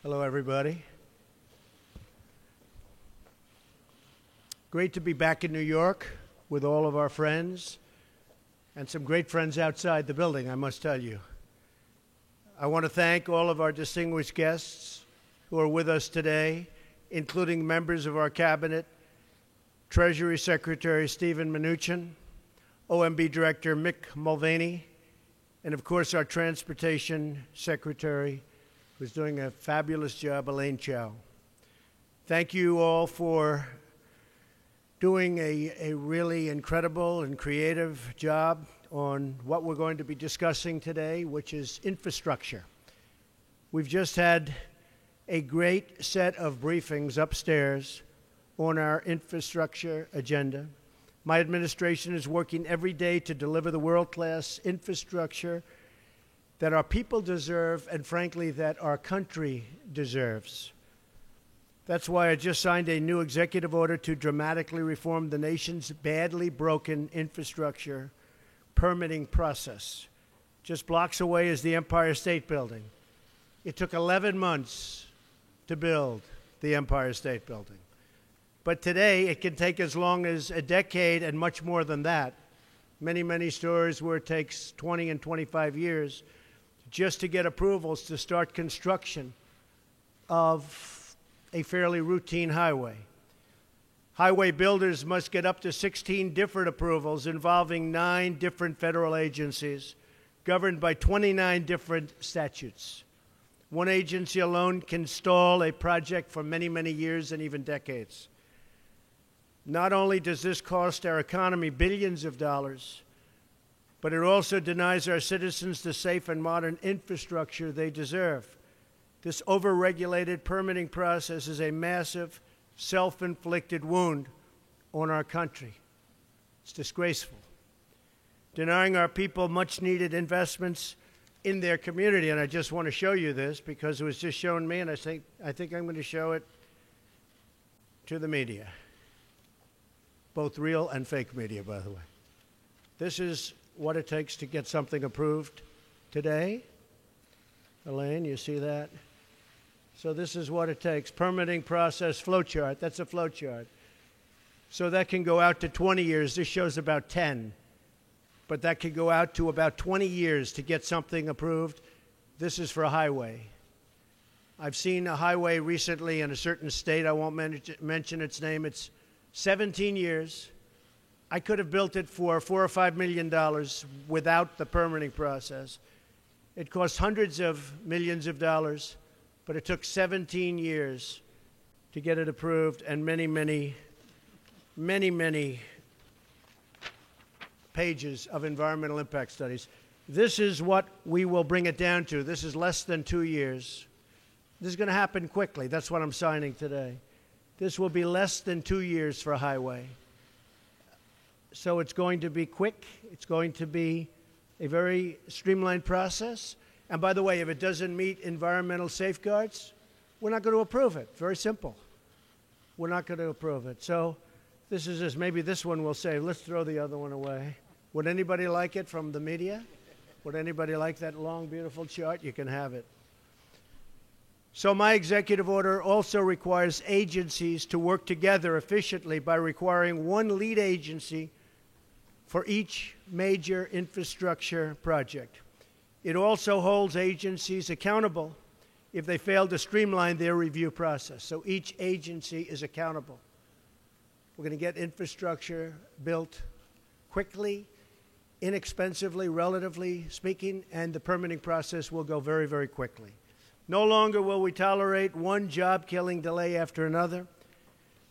Hello, everybody. Great to be back in New York with all of our friends and some great friends outside the building, I must tell you. I want to thank all of our distinguished guests who are with us today, including members of our cabinet, Treasury Secretary Steven Mnuchin, OMB Director Mick Mulvaney, and of course our Transportation Secretary, who's doing a fabulous job, Elaine Chao. Thank you all for doing a really incredible and creative job on what we're going to be discussing today, which is infrastructure. We've just had a great set of briefings upstairs on our infrastructure agenda. My administration is working every day to deliver the world-class infrastructure that our people deserve and, frankly, that our country deserves. That's why I just signed a new executive order to dramatically reform the nation's badly broken infrastructure permitting process. Just blocks away is the Empire State Building. It took 11 months to build the Empire State Building. But today, it can take as long as a decade and much more than that. Many, many stories where it takes 20 and 25 years just to get approvals to start construction of a fairly routine highway. Highway builders must get up to 16 different approvals involving 9 different federal agencies governed by 29 different statutes. One agency alone can stall a project for many, many years and even decades. Not only does this cost our economy billions of dollars, but it also denies our citizens the safe and modern infrastructure they deserve. This over-regulated permitting process is a massive, self-inflicted wound on our country. It's disgraceful. Denying our people much-needed investments in their community, and I just want to show you this because it was just shown me, and I think I'm going to show it to the media. Both real and fake media, by the way. This is what it takes to get something approved today. Elaine, you see that? So this is what it takes. Permitting process flowchart. That's a flowchart. So that can go out to 20 years. This shows about 10. But that could go out to about 20 years to get something approved. This is for a highway. I've seen a highway recently in a certain state. I won't mention its name. It's 17 years. I could have built it for $4 or $5 million without the permitting process. It cost hundreds of millions of dollars, but it took 17 years to get it approved and many, many, many, many pages of environmental impact studies. This is what we will bring it down to. This is less than 2 years. This is going to happen quickly. That's what I'm signing today. This will be less than 2 years for a highway. So it's going to be quick. It's going to be a very streamlined process. And by the way, if it doesn't meet environmental safeguards, we're not going to approve it. Very simple. We're not going to approve it. So this is this. Maybe this one we'll save. Let's throw the other one away. Would anybody like it from the media? Would anybody like that long, beautiful chart? You can have it. So my executive order also requires agencies to work together efficiently by requiring one lead agency for each major infrastructure project. It also holds agencies accountable if they fail to streamline their review process. So each agency is accountable. We're going to get infrastructure built quickly, inexpensively, relatively speaking, and the permitting process will go very, very quickly. No longer will we tolerate one job-killing delay after another.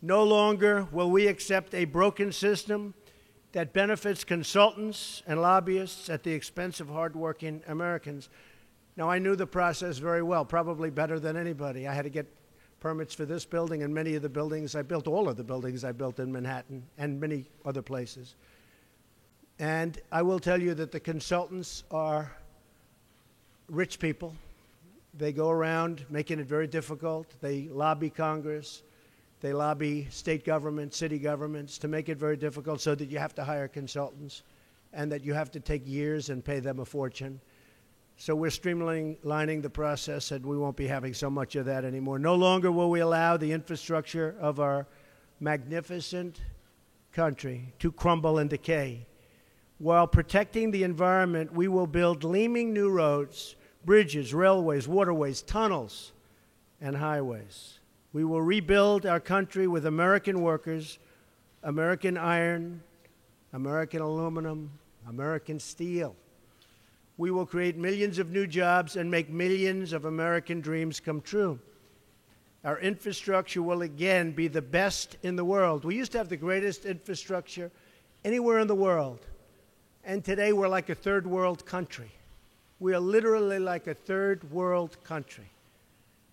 No longer will we accept a broken system that benefits consultants and lobbyists at the expense of hardworking Americans. Now, I knew the process very well, probably better than anybody. I had to get permits for this building and many of the buildings I built, all of the buildings I built in Manhattan and many other places. And I will tell you that the consultants are rich people. They go around making it very difficult. They lobby Congress. They lobby state governments, city governments to make it very difficult so that you have to hire consultants and that you have to take years and pay them a fortune. So we're streamlining the process, and we won't be having so much of that anymore. No longer will we allow the infrastructure of our magnificent country to crumble and decay. While protecting the environment, we will build gleaming new roads, bridges, railways, waterways, tunnels, and highways. We will rebuild our country with American workers, American iron, American aluminum, American steel. We will create millions of new jobs and make millions of American dreams come true. Our infrastructure will again be the best in the world. We used to have the greatest infrastructure anywhere in the world. And today we're like a third world country. We are literally like a third world country.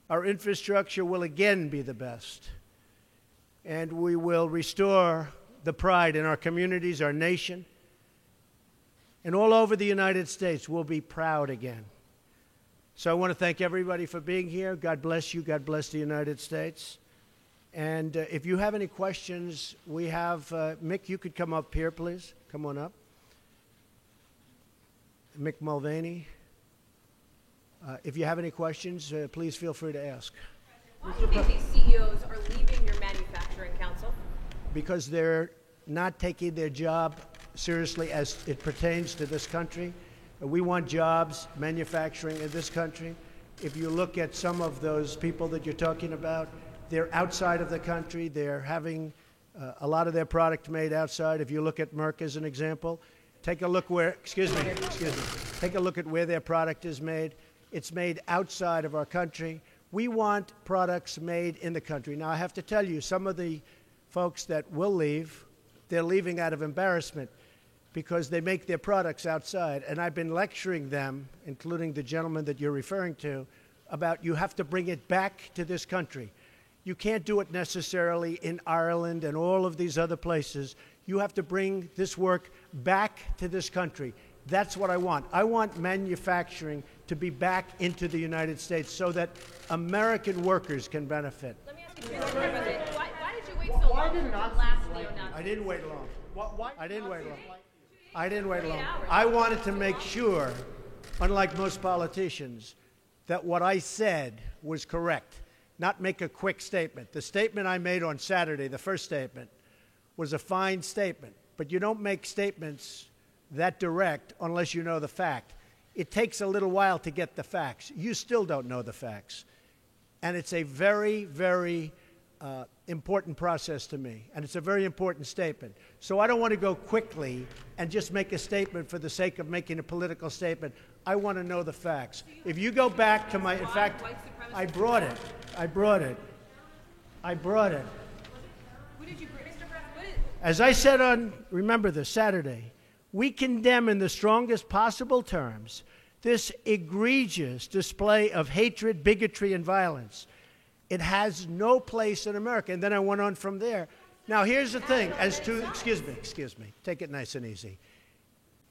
Our infrastructure will again be the best. And we will restore the pride in our communities, our nation. And all over the United States, we'll be proud again. So I want to thank everybody for being here. God bless you. God bless the United States. And if you have any questions, we have Mick, you could come up here, please. Come on up. Mick Mulvaney. If you have any questions, please feel free to ask. Why do you think these CEOs are leaving your manufacturing council? Because they're not taking their job seriously as it pertains to this country. We want jobs, manufacturing in this country. If you look at some of those people that you're talking about, they're outside of the country. They're having a lot of their product made outside. If you look at Merck as an example, take a look where, take a look at where their product is made. It's made outside of our country. We want products made in the country. Now, I have to tell you, some of the folks that will leave, they're leaving out of embarrassment because they make their products outside. And I've been lecturing them, including the gentleman that you're referring to, about you have to bring it back to this country. You can't do it necessarily in Ireland and all of these other places. You have to bring this work back to this country. That's what I want. I want manufacturing to be back into the United States so that American workers can benefit. Let me ask you, Mr. President, why did you wait so long for the last neo-Nazi? I didn't wait long. I didn't wait long. I didn't wait long. I wanted to make sure, unlike most politicians, that what I said was correct, not make a quick statement. The statement I made on Saturday, the first statement, was a fine statement. But you don't make statements that direct unless you know the fact. It takes a little while to get the facts. You still don't know the facts. And it's a very, very important process to me. And it's a very important statement. So I don't want to go quickly and just make a statement for the sake of making a political statement. I want to know the facts. If you go back to my, in fact, I brought it. Who did you bring, Mr. President? As I said on, remember this, Saturday, we condemn in the strongest possible terms this egregious display of hatred, bigotry, and violence. It has no place in America. And then I went on from there. Now, here's the thing. As to, excuse me, take it nice and easy.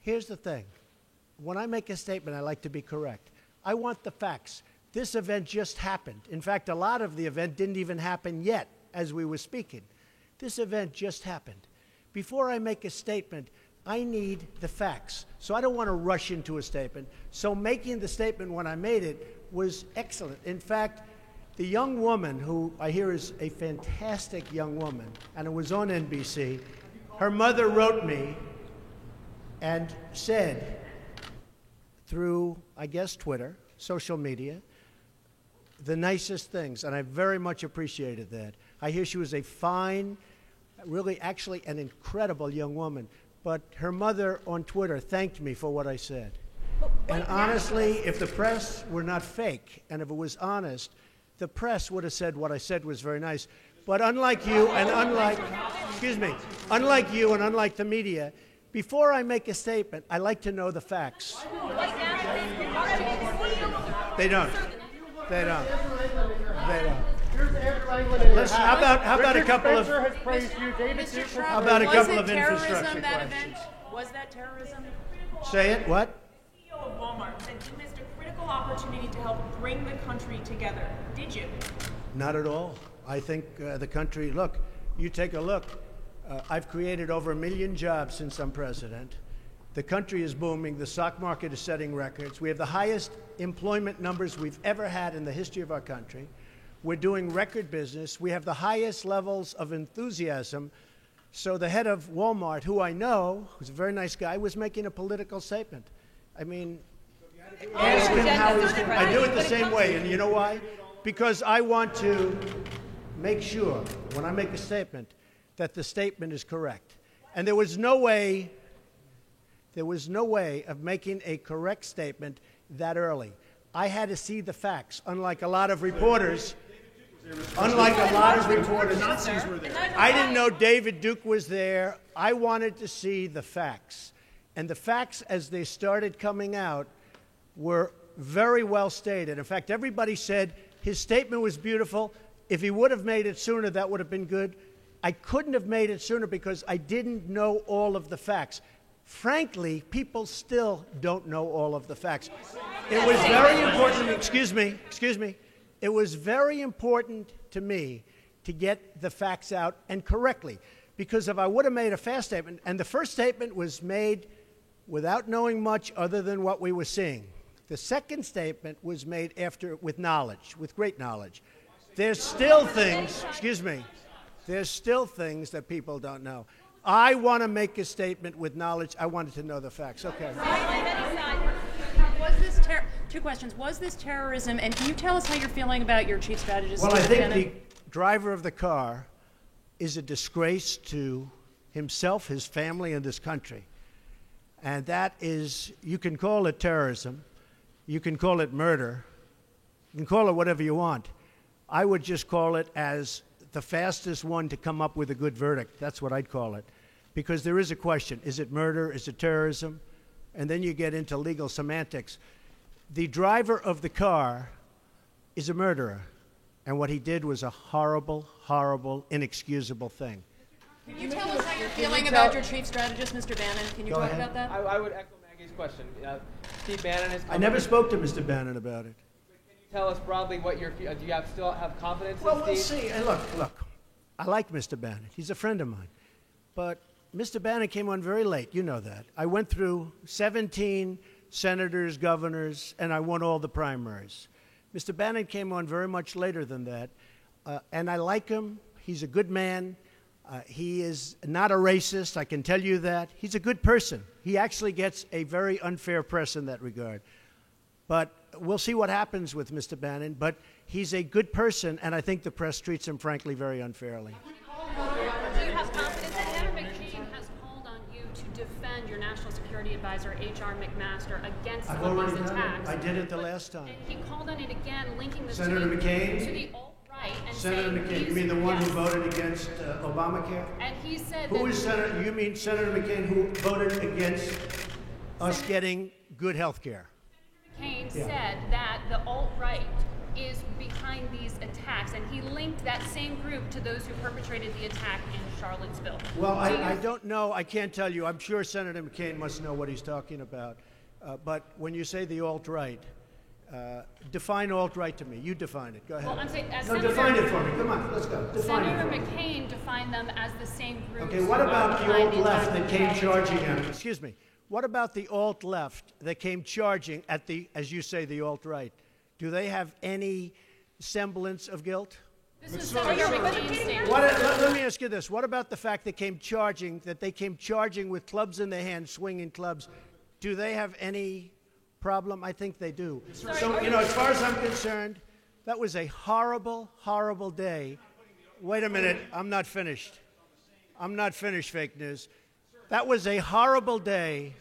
Here's the thing. When I make a statement, I like to be correct. I want the facts. This event just happened. In fact, a lot of the event didn't even happen yet as we were speaking. This event just happened. Before I make a statement, I need the facts. So I don't want to rush into a statement. So making the statement when I made it was excellent. In fact, the young woman, who I hear is a fantastic young woman, and it was on NBC, her mother wrote me and said through, I guess, Twitter, social media, the nicest things, and I very much appreciated that. I hear she was a fine, really actually an incredible young woman, but her mother on Twitter thanked me for what I said. And honestly, if the press were not fake, and if it was honest, the press would have said what I said was very nice. But unlike you and unlike the media, before I make a statement, I like to know the facts. They don't. How about a couple of infrastructure questions? Was that terrorism? Say it. What? CEO of Walmart said you missed a critical opportunity to help bring the country together. Did you? Not at all. I think the country, look, you take a look. I've created over 1 million jobs since I'm president. The country is booming. The stock market is setting records. We have the highest employment numbers we've ever had in the history of our country. We're doing record business. We have the highest levels of enthusiasm. So the head of Walmart, who I know, who's a very nice guy, was making a political statement. I mean, ask him how he's doing. I do it the same way, and you know why? Because I want to make sure, when I make a statement, that the statement is correct. And there was no way of making a correct statement that early. I had to see the facts, unlike a lot of reporters. I didn't know David Duke was there. I wanted to see the facts. And the facts, as they started coming out, were very well stated. In fact, everybody said his statement was beautiful. If he would have made it sooner, that would have been good. I couldn't have made it sooner because I didn't know all of the facts. Frankly, people still don't know all of the facts. It was very important, excuse me. It was very important to me to get the facts out and correctly. Because if I would have made a fast statement, and the first statement was made without knowing much other than what we were seeing. The second statement was made after with knowledge, with great knowledge. There's still things, there's still things that people don't know. I want to make a statement with knowledge. I wanted to know the facts. Okay. Two questions. Was this terrorism? And can you tell us how you're feeling about your chief strategist? Well, I think the driver of the car is a disgrace to himself, his family, and this country. And that is, you can call it terrorism. You can call it murder. You can call it whatever you want. I would just call it as the fastest one to come up with a good verdict. That's what I'd call it. Because there is a question. Is it murder? Is it terrorism? And then you get into legal semantics. The driver of the car is a murderer. And what he did was a horrible, horrible, inexcusable thing. Can you tell us how you're feeling about your chief strategist, Mr. Bannon? Can you talk about that? I would echo Maggie's question. Steve Bannon is. I never spoke to Mr. Bannon about it. Can you tell us broadly what your? Do you still have confidence in Steve? Well, we'll see. And look. I like Mr. Bannon. He's a friend of mine. But Mr. Bannon came on very late. You know that. I went through 17 senators, governors, and I won all the primaries. Mr. Bannon came on very much later than that. And I like him. He's a good man. He is not a racist, I can tell you that. He's a good person. He actually gets a very unfair press in that regard. But we'll see what happens with Mr. Bannon. But he's a good person, and I think the press treats him, frankly, very unfairly. Do you have confidence that Senator McCain has called on you to defend your National Security Advisor, H.R. McMaster, against some of these attacks? I did it the last time. And he called on it again, linking the Senator McCain? to the alt-right. And Senator McCain, you mean the one who voted against Obamacare? And he said Who is Senator? You mean Senator McCain who voted against us getting good health care? Senator McCain said that the alt-right is behind these attacks, and he linked that same group to those who perpetrated the attack in Charlottesville. Well, I don't know. I can't tell you. I'm sure Senator McCain must know what he's talking about. But when you say the alt-right, define alt-right to me. You define it. Go ahead. Well, I'm saying, define it for me. Come on, let's go. Define Senator it for me. McCain defined them as the same group. Okay, what about the alt-left that came charging at him? Excuse me. What about the alt-left that came charging at the, as you say, the alt-right? Do they have any semblance of guilt? This is Senator McCain's statement. Let me ask you this. What about the fact that they came charging with clubs in their hands, swinging clubs? Do they have any problem? I think they do. So, as far as I'm concerned, that was a horrible, horrible day. Wait a minute. I'm not finished. I'm not finished, fake news. That was a horrible day.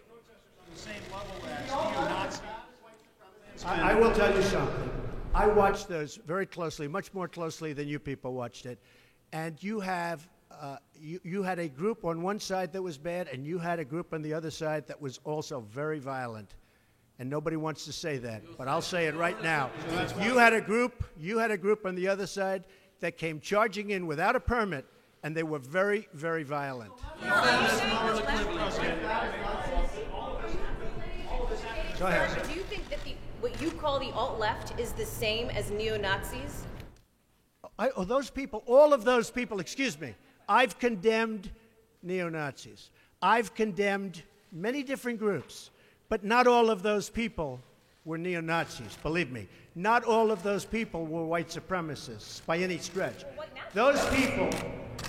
I will tell you something. I watched those very closely, much more closely than you people watched it. And you have, you had a group on one side that was bad, and you had a group on the other side that was also very violent. And nobody wants to say that, but I'll say it right now. You had a group on the other side that came charging in without a permit, and they were very, very violent. Go ahead. Do you think that what you call the alt-left is the same as neo-Nazis? Those people, all of those people, excuse me, I've condemned neo-Nazis. I've condemned many different groups, but not all of those people were neo-Nazis, believe me. Not all of those people were white supremacists by any stretch. Those people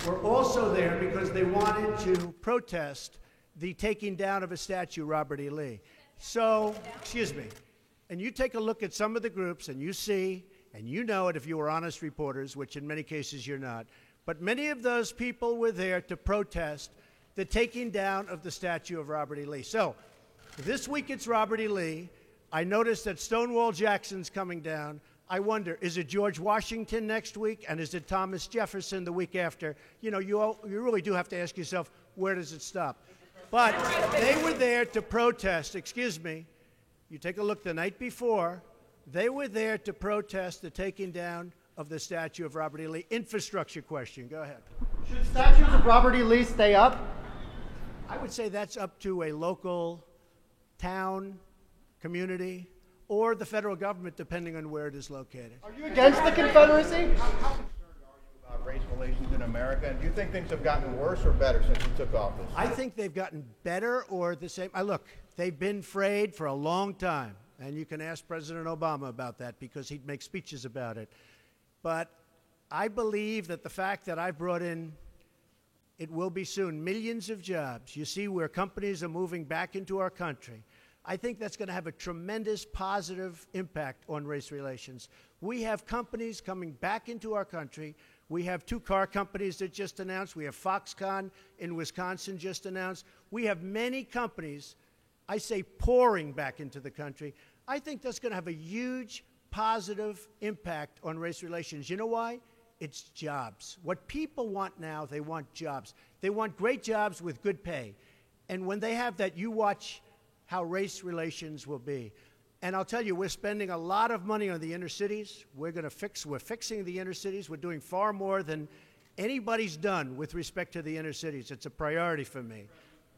were also there because they wanted to protest the taking down of a statue, Robert E. Lee. So, excuse me, and you take a look at some of the groups and you see, and you know it if you were honest reporters, which in many cases you're not, but many of those people were there to protest the taking down of the statue of Robert E. Lee. So, this week it's Robert E. Lee. I noticed that Stonewall Jackson's coming down. I wonder, is it George Washington next week, and is it Thomas Jefferson the week after? You know, you really do have to ask yourself, where does it stop? But they were there to protest, excuse me, you take a look the night before, they were there to protest the taking down of the statue of Robert E. Lee. Infrastructure question, go ahead. Should statues of Robert E. Lee stay up? I would say that's up to a local town, community, or the federal government, depending on where it is located. Are you against the Confederacy? How concerned are you about race relations in America? And do you think things have gotten worse or better since you took office? I think they've gotten better or the same. Look, they've been frayed for a long time, and you can ask President Obama about that because he'd make speeches about it. But I believe that the fact that I brought in, it will be soon, millions of jobs. You see where companies are moving back into our country. I think that's going to have a tremendous positive impact on race relations. We have companies coming back into our country. We have 2 car companies that just announced. We have Foxconn in Wisconsin just announced. We have many companies, I say, pouring back into the country. I think that's going to have a huge positive impact on race relations. You know why? It's jobs. What people want now, they want jobs. They want great jobs with good pay. And when they have that, you watch how race relations will be. And I'll tell you, we're spending a lot of money on the inner cities. We're fixing the inner cities. We're doing far more than anybody's done with respect to the inner cities. It's a priority for me,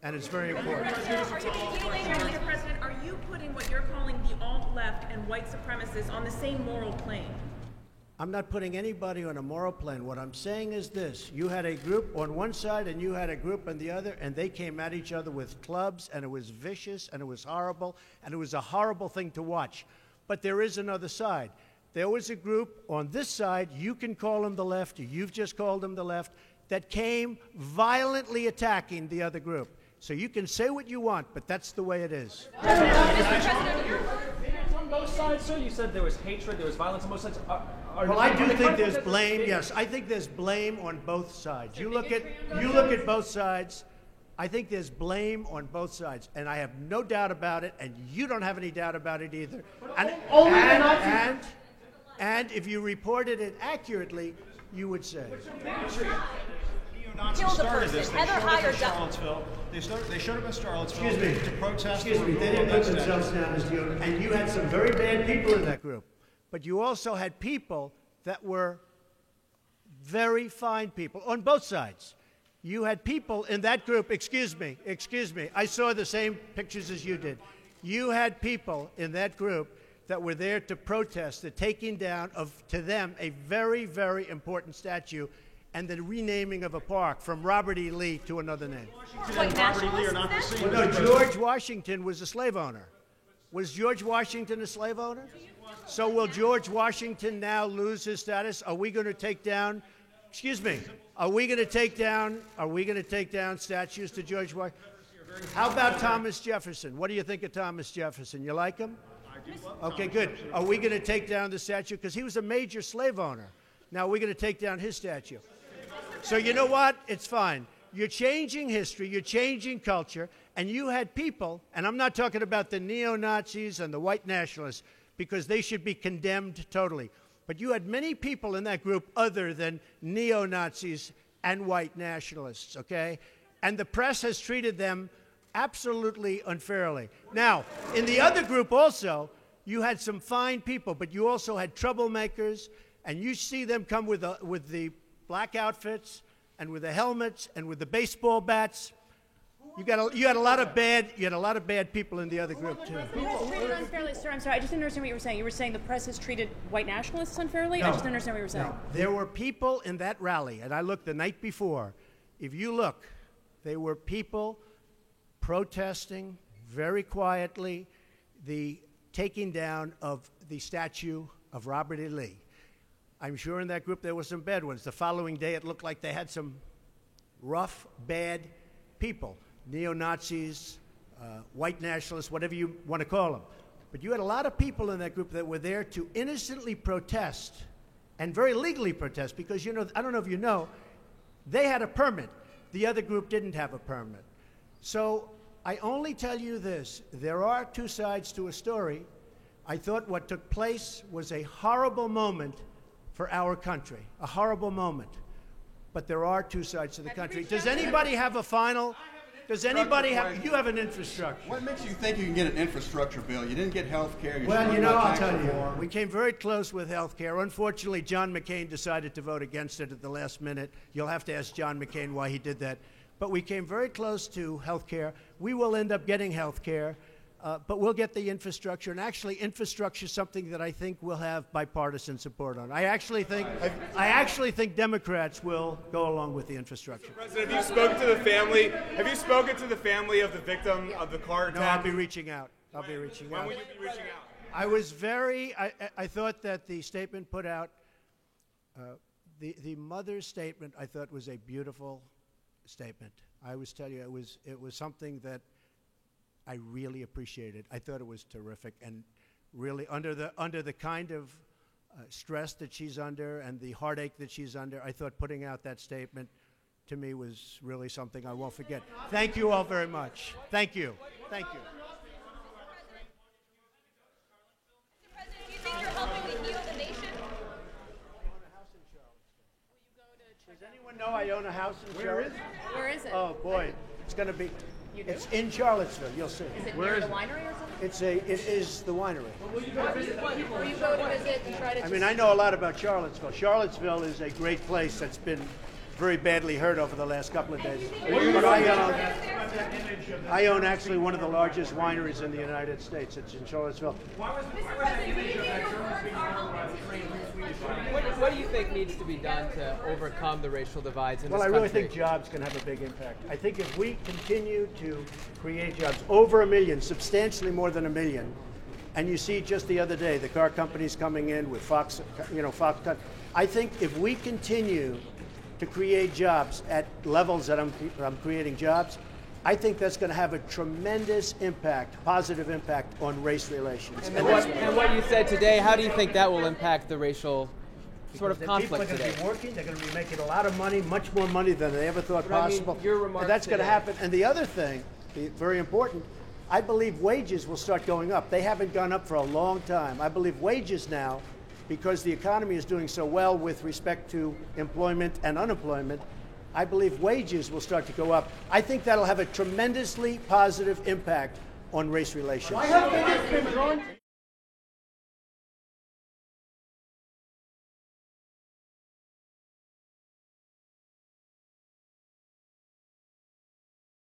and it's very important. Mr. President, are you putting what you're calling the alt-left and white supremacists on the same moral plane? I'm not putting anybody on a moral plane. What I'm saying is this. You had a group on one side and you had a group on the other, and they came at each other with clubs, and it was vicious, and it was horrible, and it was a horrible thing to watch. But there is another side. There was a group on this side, you can call them the left, or you've just called them the left, that came violently attacking the other group. So you can say what you want, but that's the way it is. On both sides, sir, you said there was hatred, there was violence on both sides. Well, I do think there's blame. Yes, I think there's blame on both sides. You look at both sides. I think there's blame on both sides, and I have no doubt about it, and you don't have any doubt about it either. And if you reported it accurately, you would say. Neo-Nazis started this. They showed up in Charlottesville. They showed up in Charlottesville to protest. Excuse me. They didn't put themselves down as neo, and you had some very bad people in that group. But you also had people that were very fine people on both sides. You had people in that group, excuse me, I saw the same pictures as you did. You had people in that group that were there to protest the taking down of, to them, a very, very important statue and the renaming of a park from Robert E. Lee to another name. Robert E. Lee are not the same. No, George Washington was a slave owner. Was George Washington a slave owner? So will George Washington now lose his status? Are we going to take down, are we going to take down statues to George Washington? How about Thomas Jefferson? What do you think of Thomas Jefferson? You like him? Okay, good. Are we going to take down the statue? Because he was a major slave owner. Now we're going to take down his statue. So you know what? It's fine. You're changing history, you're changing culture, and you had people, and I'm not talking about the neo-Nazis and the white nationalists, because they should be condemned totally. But you had many people in that group other than neo-Nazis and white nationalists, okay? And the press has treated them absolutely unfairly. Now, in the other group also, you had some fine people, but you also had troublemakers, and you see them come with the black outfits and with the helmets and with the baseball bats. You had a lot of bad people in the other group too. Treated unfairly, sir. I'm sorry. I just didn't understand what you were saying. You were saying the press has treated white nationalists unfairly. No. I just didn't understand what you were saying. No. There were people in that rally, and I looked the night before. If you look, there were people protesting very quietly the taking down of the statue of Robert E. Lee. I'm sure in that group there were some bad ones. The following day, it looked like they had some rough, bad people, neo-Nazis, white nationalists, whatever you want to call them. But you had a lot of people in that group that were there to innocently protest and very legally protest because, you know, I don't know if you know, they had a permit. The other group didn't have a permit. So I only tell you this. There are two sides to a story. I thought what took place was a horrible moment for our country, a horrible moment. But there are two sides to the country. Does anybody have a final? Does anybody have? You have an infrastructure. What makes you think you can get an infrastructure bill? You didn't get health care. Well, you know, I'll tell you. We came very close with health care. Unfortunately, John McCain decided to vote against it at the last minute. You'll have to ask John McCain why he did that. But we came very close to health care. We will end up getting health care. But we'll get the infrastructure, and actually infrastructure is something that I think we'll have bipartisan support on. I actually think Democrats will go along with the infrastructure. President, have you spoken to the family? Have you spoken to the family of the victim of the car attack? No, I'll be reaching out. I'll be reaching out. When will you be reaching out? I was I thought that the statement put out, the mother's statement, I thought was a beautiful statement. I always tell you, it was something that I really appreciated. I thought it was terrific, and really under the kind of stress that she's under and the heartache that she's under, I thought putting out that statement to me was really something I won't forget. Thank you all very much. Thank you. Thank you. Mr. President, do you think you're helping to heal the nation? Does anyone know I own a house in Charlottesville? Where is it? Oh boy, it's going to be. It's in Charlottesville. You'll see. Is it near the winery or something? It is the winery. Will you go to visit and try to? I mean, I know a lot about Charlottesville. Charlottesville is a great place that's been very badly hurt over the last couple of days. But I own actually one of the largest wineries in the United States. It's in Charlottesville. What do you think needs to be done to overcome the racial divides in this Well, I country? really think jobs can have a big impact. I think if we continue to create jobs, over 1 million, substantially more than 1 million, and you see just the other day, the car companies coming in with Foxconn. I think if we continue to create jobs at levels that I'm creating jobs, I think that's going to have a tremendous impact, positive impact on race relations. And what you said today, how do you think that will impact the racial sort of conflict today? People are going to be working. They're going to be making a lot of money, much more money than they ever thought possible. And that's going to happen. And the other thing, very important, I believe wages will start going up. They haven't gone up for a long time. I believe wages now, because the economy is doing so well with respect to employment and unemployment, I believe wages will start to go up. I think that'll have a tremendously positive impact on race relations. Why have bigots been drawn?